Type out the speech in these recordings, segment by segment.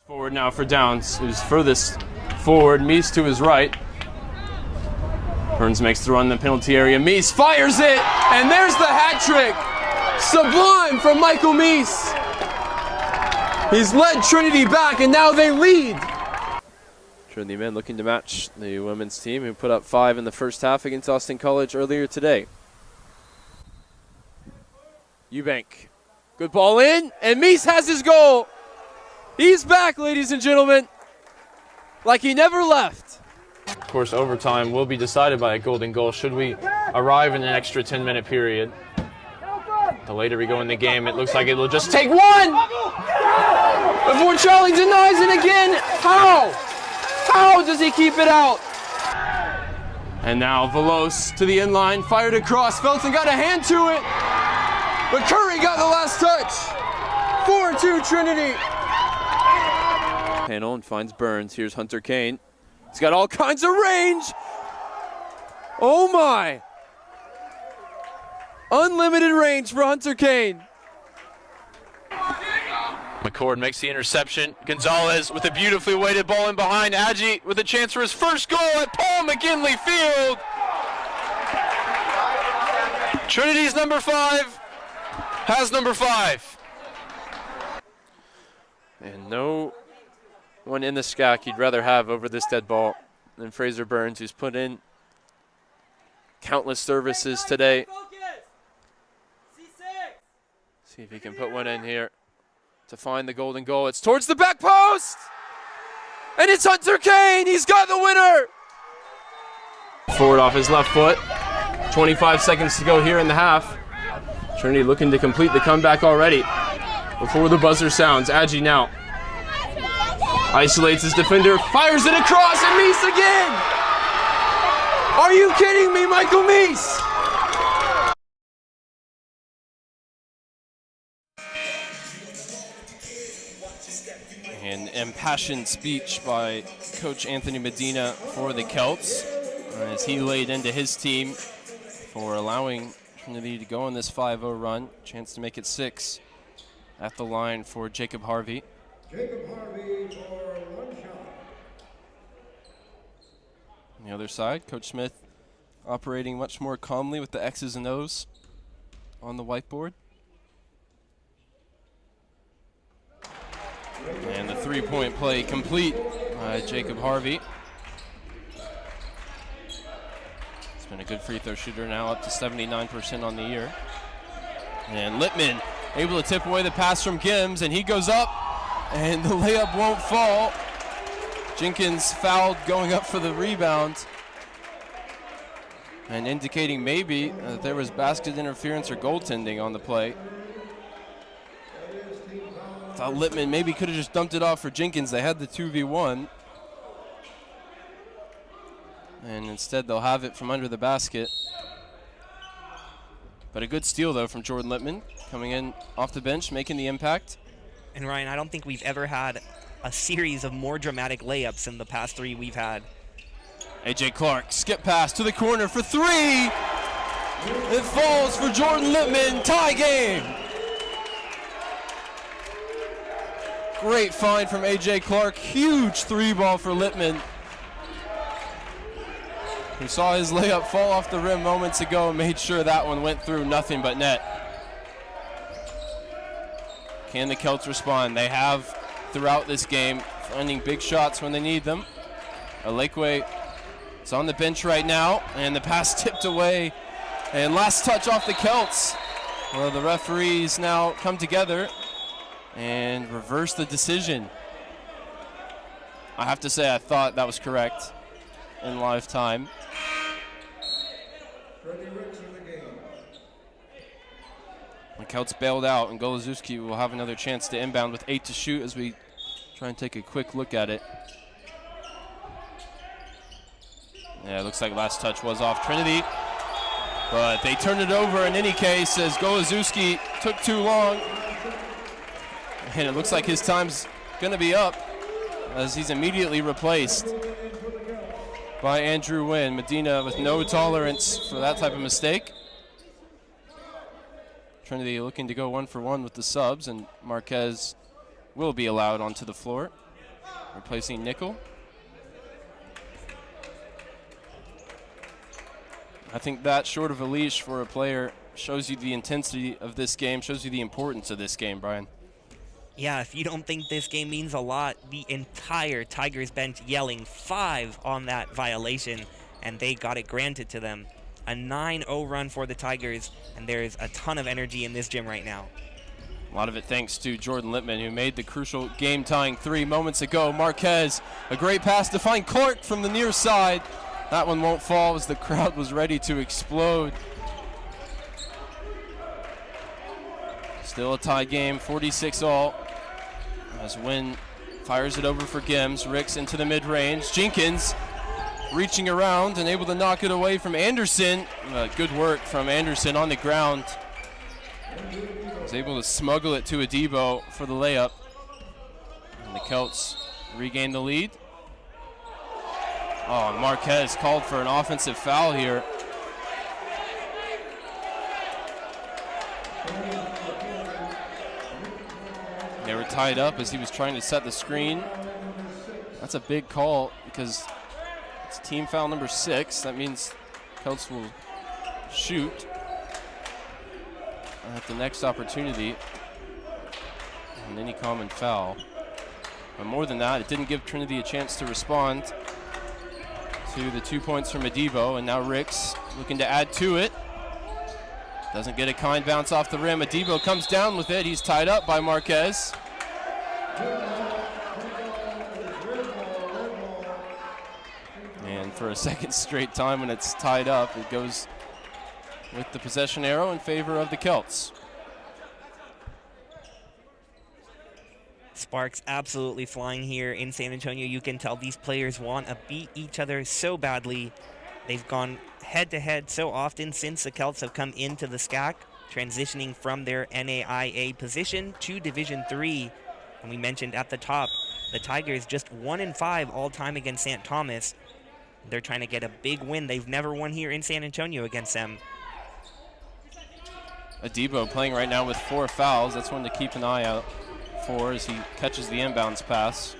Forward now for Downs, who's furthest forward. Meese to his right. Burns makes the run in the penalty area. Meese fires it, and there's the hat trick. Sublime from Michael Meese. He's led Trinity back, and now they lead. Trinity men looking to match the women's team, who put up 5 in the first half against Austin College earlier today. Eubank, good ball in, and Meese has his goal. He's back, ladies and gentlemen, like he never left. Of course, overtime will be decided by a golden goal should we arrive in an extra 10-minute period. The later we go in the game, it looks like it will just take one! Before Charlie denies it again. How? How does he keep it out? And now Veloz to the end line, fired across. Felton got a hand to it, but Curry got the last touch. 4-2 Trinity. Panel and finds Burns. Here's Hunter Kane. He's got all kinds of range. Oh my! Unlimited range for Hunter Kane. McCord makes the interception. Gonzalez with a beautifully weighted ball in behind. Aggie with a chance for his first goal at Paul McGinley Field. Trinity's number 5 has number 5. And no one in the SCAC you'd rather have over this dead ball than Fraser Burns, who's put in countless services today. See if he can put one in here to find the golden goal. It's towards the back post! And it's Hunter Kane! He's got the winner! Forward off his left foot. 25 seconds to go here in the half. Trinity looking to complete the comeback already. Before the buzzer sounds, Aggie now isolates his defender, fires it across, and Meese again! Are you kidding me, Michael Meese? An impassioned speech by Coach Anthony Medina for the Celts as he laid into his team for allowing Trinity to go on this 5-0 run. Chance to make it 6 at the line for Jacob Harvey. Jacob Harvey for one shot. On the other side, Coach Smith operating much more calmly with the X's and O's on the whiteboard. And the three-point play complete by Jacob Harvey. He's been a good free throw shooter now, up to 79% on the year. And Littman able to tip away the pass from Gims, and he goes up, and the layup won't fall. Jenkins fouled going up for the rebound, and indicating maybe that there was basket interference or goaltending on the play. Thought Littman maybe could have just dumped it off for Jenkins. They had the 2v1. And instead they'll have it from under the basket. But a good steal, though, from Jordan Littman, coming in off the bench, making the impact. And Ryan, I don't think we've ever had a series of more dramatic layups than the past 3 we've had. AJ Clark, skip pass to the corner for 3. It falls for Jordan Littman, tie game. Great find from AJ Clark, huge 3-ball for Littman. We saw his layup fall off the rim moments ago and made sure that one went through, nothing but net. Can the Celts respond? They have throughout this game, finding big shots when they need them. Alekwe is on the bench right now, and the pass tipped away. And last touch off the Celts. Well, the referees now come together and reverse the decision. I have to say, I thought that was correct in live time. The Celts bailed out, and Goloszewski will have another chance to inbound with 8 to shoot as we try and take a quick look at it. Yeah, it looks like last touch was off Trinity, but they turned it over in any case as Goloszewski took too long. And it looks like his time's going to be up as he's immediately replaced by Andrew Wynn. Medina with no tolerance for that type of mistake. Trinity looking to go 1-for-1 with the subs, and Marquez will be allowed onto the floor. replacing Nickel. I think that short of a leash for a player shows you the intensity of this game, shows you the importance of this game, Brian. Yeah, if you don't think this game means a lot, the entire Tigers bench yelling 5 on that violation, and they got it granted to them. A 9-0 run for the Tigers, and there's a ton of energy in this gym right now. A lot of it thanks to Jordan Lippman, who made the crucial game-tying 3 moments ago. Marquez, a great pass to find Clark from the near side. That one won't fall as the crowd was ready to explode. Still a tie game, 46-all. As Wynn fires it over for Gims. Ricks into the mid-range. Jenkins reaching around and able to knock it away from Anderson. Good work from Anderson on the ground. Was able to smuggle it to Adebo for the layup. And the Celts regain the lead. Oh, Marquez called for an offensive foul here. They were tied up as he was trying to set the screen. That's a big call because it's team foul number 6. That means Celts will shoot at the next opportunity on any common foul. But more than that, it didn't give Trinity a chance to respond to the 2 points from Adebo, and now Ricks looking to add to it. Doesn't get a kind bounce off the rim. Adebo comes down with it. He's tied up by Marquez. And for a second straight time when it's tied up, it goes with the possession arrow in favor of the Celts. Sparks absolutely flying here in San Antonio. You can tell these players want to beat each other so badly. They've gone head-to-head so often since the Celts have come into the SCAC, transitioning from their NAIA position to Division III. And we mentioned at the top, the Tigers just 1-5 all-time against St. Thomas. They're trying to get a big win. They've never won here in San Antonio against them. Adebo playing right now with 4 fouls. That's one to keep an eye out for as he catches the inbounds pass.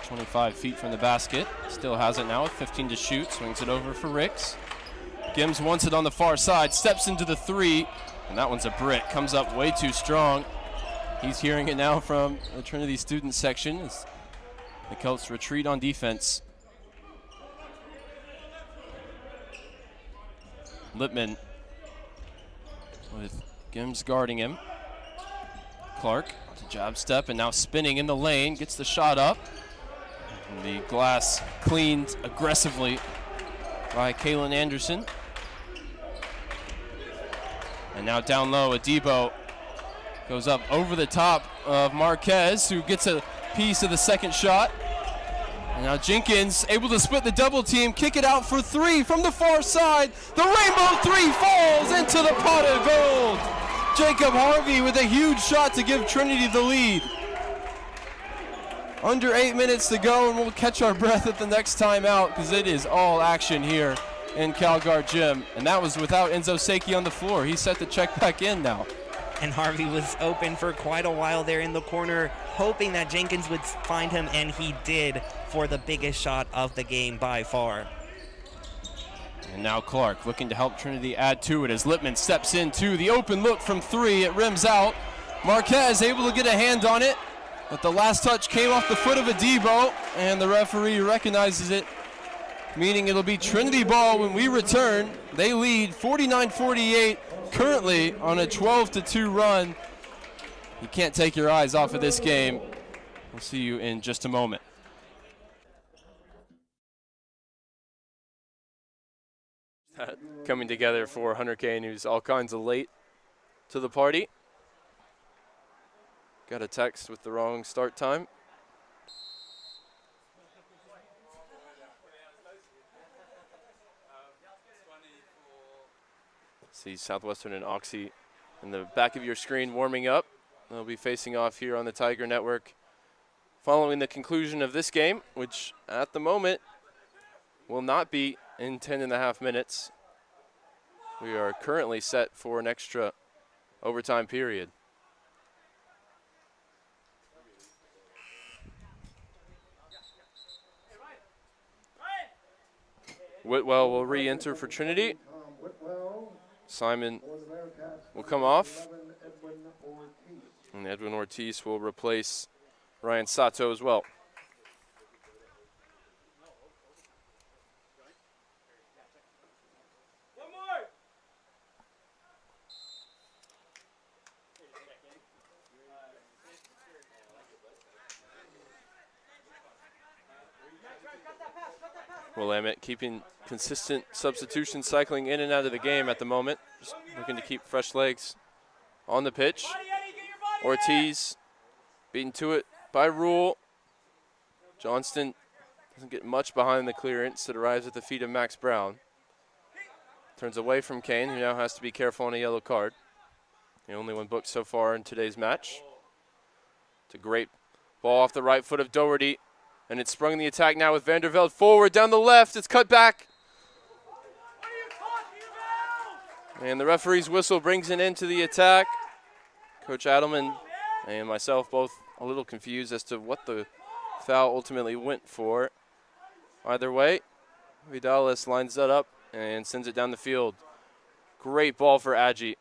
25 feet from the basket. Still has it now with 15 to shoot. Swings it over for Ricks. Gims wants it on the far side. Steps into the 3. And that one's a brick. Comes up way too strong. He's hearing it now from the Trinity student section as the Celts retreat on defense. Lippman with Gims guarding him. Clark to jab step and now spinning in the lane. Gets the shot up. And the glass cleaned aggressively by Kalen Anderson. And now down low, Adebo goes up over the top of Marquez, who gets a piece of the second shot. And now Jenkins able to split the double team, kick it out for 3 from the far side. The rainbow 3 falls into the pot of gold. Jacob Harvey with a huge shot to give Trinity the lead. Under 8 minutes to go, and we'll catch our breath at the next time out because it is all action here in CalGuard Gym. And that was without Enzo Seiki on the floor. He's set to check back in now. And Harvey was open for quite a while there in the corner, hoping that Jenkins would find him, and he did for the biggest shot of the game by far. And now Clark looking to help Trinity add to it as Lippman steps into the open look from 3. It rims out. Marquez able to get a hand on it, but the last touch came off the foot of Adebo, and the referee recognizes it, meaning it'll be Trinity ball when we return. They lead 49-48, currently on a 12-2 run. You can't take your eyes off of this game. We'll see you in just a moment. Coming together for Hunter Kane, who's all kinds of late to the party. Got a text with the wrong start time. See Southwestern and Oxy in the back of your screen warming up. They'll be facing off here on the Tiger Network following the conclusion of this game, which at the moment will not be in 10.5 minutes. We are currently set for an extra overtime period. Whitwell will re-enter for Trinity. Simon will come off. And Edwin Ortiz will replace Ryan Sato as well. Willamette keeping consistent substitution cycling in and out of the game at the moment. Just looking to keep fresh legs on the pitch. Ortiz beaten to it by Rule. Johnston doesn't get much behind the clearance. It arrives at the feet of Max Brown. Turns away from Kane, who now has to be careful on a yellow card. The only one booked so far in today's match. It's a great ball off the right foot of Doherty. And it's sprung the attack now with Vandervelde forward down the left. It's cut back. And the referee's whistle brings an end to the attack. Coach Adelman and myself both a little confused as to what the foul ultimately went for. Either way, Vidales lines that up and sends it down the field. Great ball for Agi.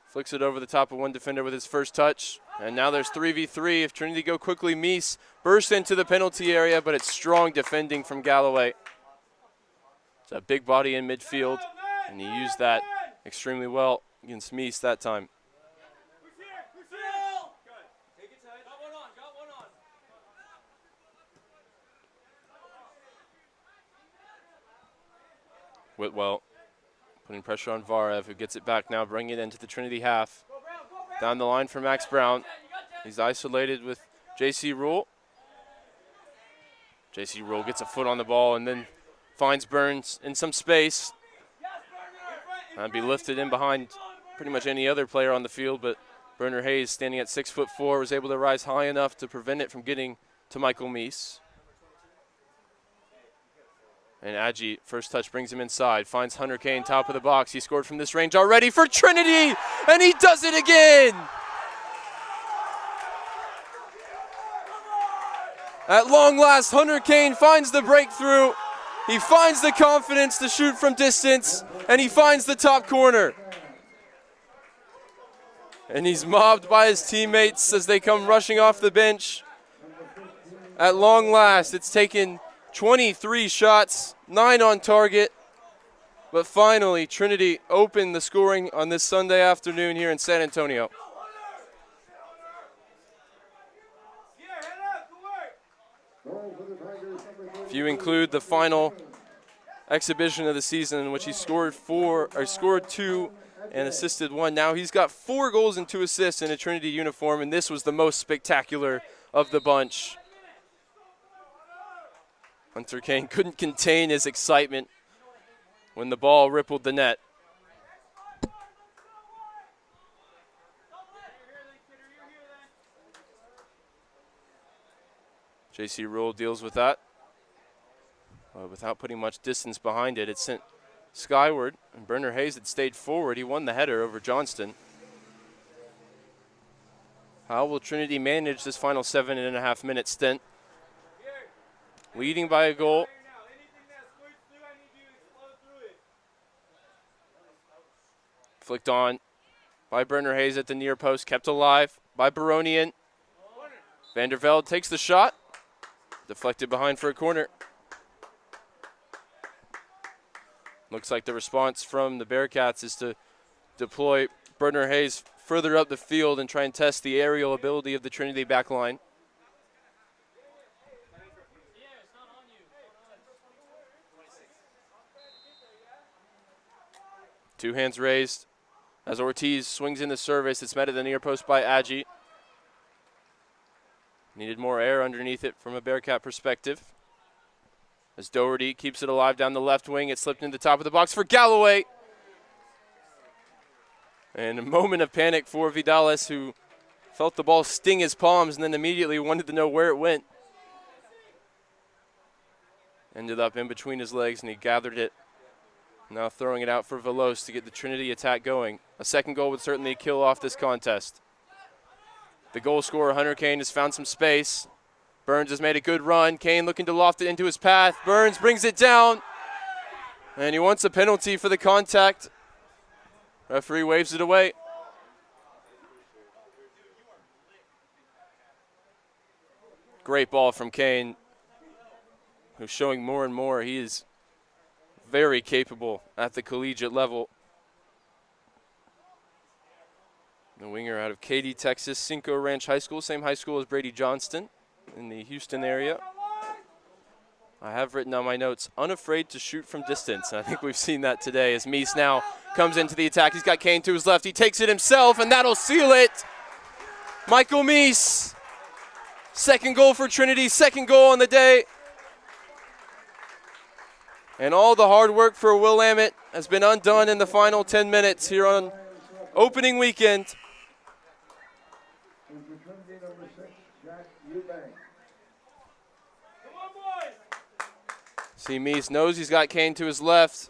Flicks it over the top of one defender with his first touch. And now there's 3v3. If Trinity go quickly, Meese bursts into the penalty area, but it's strong defending from Galloway. It's a big body in midfield, and he used that extremely well against Meese that time. Whitwell putting pressure on Varev, who gets it back now, bringing it into the Trinity half. Down the line for Max Brown. He's isolated with J.C. Rule. J.C. Rule gets a foot on the ball and then finds Burns in some space. And be lifted in behind pretty much any other player on the field, but Bernard Hayes, standing at 6'4", was able to rise high enough to prevent it from getting to Michael Meese. And Agi, first touch brings him inside, finds Hunter Kane, top of the box. He scored from this range already for Trinity, and he does it again! At long last, Hunter Kane finds the breakthrough. He finds the confidence to shoot from distance, and he finds the top corner. And he's mobbed by his teammates as they come rushing off the bench. At long last, it's taken 23 shots, 9 on target. But finally, Trinity opened the scoring on this Sunday afternoon here in San Antonio. If you include the final exhibition of the season in which he scored 2 and assisted 1, now he's got 4 goals and 2 assists in a Trinity uniform, and this was the most spectacular of the bunch. Hunter Kane couldn't contain his excitement when the ball rippled the net. J.C. Rule deals with that. Without putting much distance behind it, it sent skyward, and Bernard Hayes had stayed forward. He won the header over Johnston. How will Trinity manage this final 7.5-minute stint? Leading by a goal. Flicked on by Bernard Hayes at the near post, kept alive by Baronian. Vandervelde takes the shot, deflected behind for a corner. Looks like the response from the Bearcats is to deploy Bernard Hayes further up the field and try and test the aerial ability of the Trinity back line. Two hands raised as Ortiz swings in the service. It's met at the near post by Agi. Needed more air underneath it from a Bearcat perspective. As Doherty keeps it alive down the left wing, it slipped into the top of the box for Galloway. And a moment of panic for Vidales, who felt the ball sting his palms and then immediately wanted to know where it went. Ended up in between his legs, and he gathered it. Now throwing it out for Velos to get the Trinity attack going. A second goal would certainly kill off this contest. The goal scorer, Hunter Kane, has found some space. Burns has made a good run. Kane looking to loft it into his path. Burns brings it down. And he wants a penalty for the contact. Referee waves it away. Great ball from Kane, who's showing more and more he is very capable at the collegiate level. The winger out of Katy, Texas, Cinco Ranch High School, same high school as Brady Johnston in the Houston area. I have written on my notes, unafraid to shoot from distance. And I think we've seen that today as Meese now comes into the attack. He's got Kane to his left. He takes it himself, and that'll seal it. Michael Meese, second goal for Trinity, second goal on the day. And all the hard work for Will Ammett has been undone in the final 10 minutes here on opening weekend. See, Meese knows he's got Kane to his left.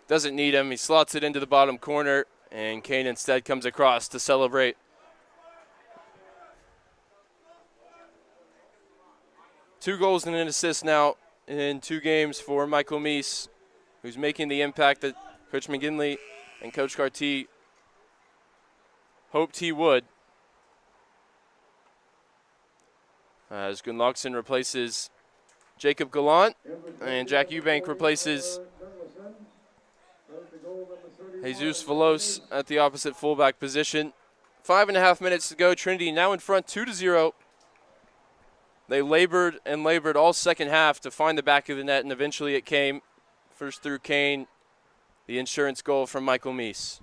Doesn't need him. He slots it into the bottom corner, and Kane instead comes across to celebrate. Two goals and an assist now in 2 games for Michael Meese, who's making the impact that Coach McGinley and Coach Carty hoped he would. As Gunnlaugson replaces Jacob Gallant, and Jack Eubank replaces Jesus Velos at the opposite fullback position. 5.5 minutes to go. Trinity now in front 2-0. They labored and labored all second half to find the back of the net, and eventually it came. First through Kane, the insurance goal from Michael Meese.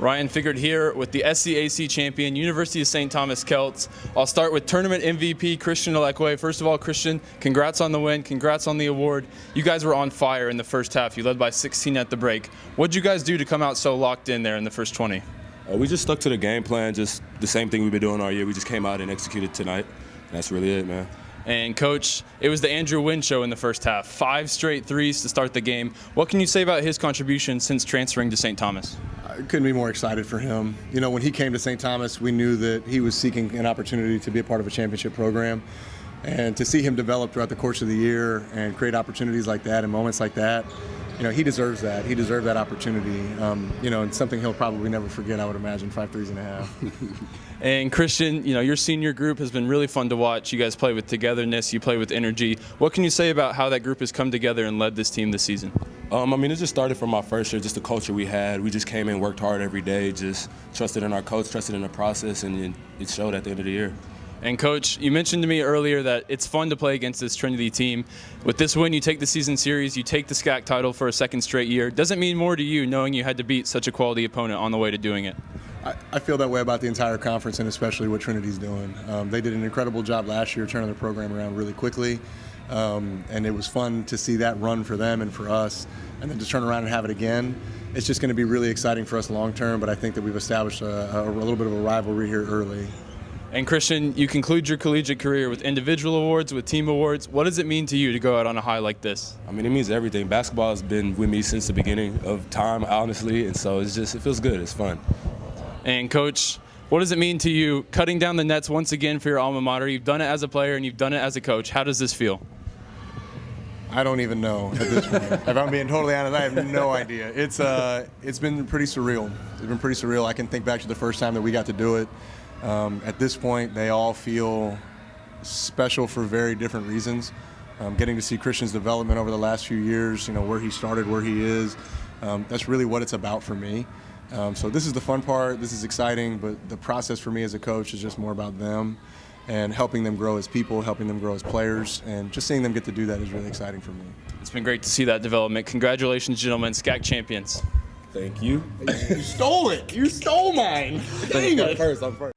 Ryan Figert here with the SCAC champion, University of St. Thomas Celts. I'll start with tournament MVP, Christian Alekwe. First of all, Christian, congrats on the win. Congrats on the award. You guys were on fire in the first half. You led by 16 at the break. What did you guys do to come out so locked in there in the first 20? We just stuck to the game plan, just the same thing we've been doing all year. We just came out and executed tonight. That's really it, man. And, Coach, it was the Andrew Wynn show in the first half. 5 straight threes to start the game. What can you say about his contribution since transferring to St. Thomas? I couldn't be more excited for him. You know, when he came to St. Thomas, we knew that he was seeking an opportunity to be a part of a championship program. And to see him develop throughout the course of the year and create opportunities like that and moments like that, you know, he deserves that. He deserved that opportunity. You know, and something he'll probably never forget, I would imagine, 5 threes and a half. And Christian, you know, your senior group has been really fun to watch. You guys play with togetherness. You play with energy. What can you say about how that group has come together and led this team this season? I mean, it just started from our first year, just the culture we had. We just came in, worked hard every day, just trusted in our coach, trusted in the process, and it showed at the end of the year. And, Coach, you mentioned to me earlier that it's fun to play against this Trinity team. With this win, you take the season series, you take the SCAC title for a second straight year. Does it mean more to you knowing you had to beat such a quality opponent on the way to doing it? I feel that way about the entire conference and especially what Trinity's doing. They did an incredible job last year turning their program around really quickly. And it was fun to see that run for them and for us. And then to turn around and have it again, it's just going to be really exciting for us long term. But I think that we've established a little bit of a rivalry here early. And Christian, you conclude your collegiate career with individual awards, with team awards. What does it mean to you to go out on a high like this? I mean, it means everything. Basketball has been with me since the beginning of time, honestly, and so it feels good. It's fun. And, Coach, what does it mean to you cutting down the nets once again for your alma mater? You've done it as a player and you've done it as a coach. How does this feel? I don't even know at this point. If I'm being totally honest, I have no idea. It's been pretty surreal. It's been pretty surreal. I can think back to the first time that we got to do it. At this point, they all feel special for very different reasons. Getting to see Christian's development over the last few years, you know, where he started, where he is, that's really what it's about for me. So this is the fun part. This is exciting, but the process for me as a coach is just more about them and helping them grow as people, helping them grow as players, and just seeing them get to do that is really exciting for me. It's been great to see that development. Congratulations, gentlemen, SCAC champions. Thank you. You stole it. You stole mine. Dang it. I'm first.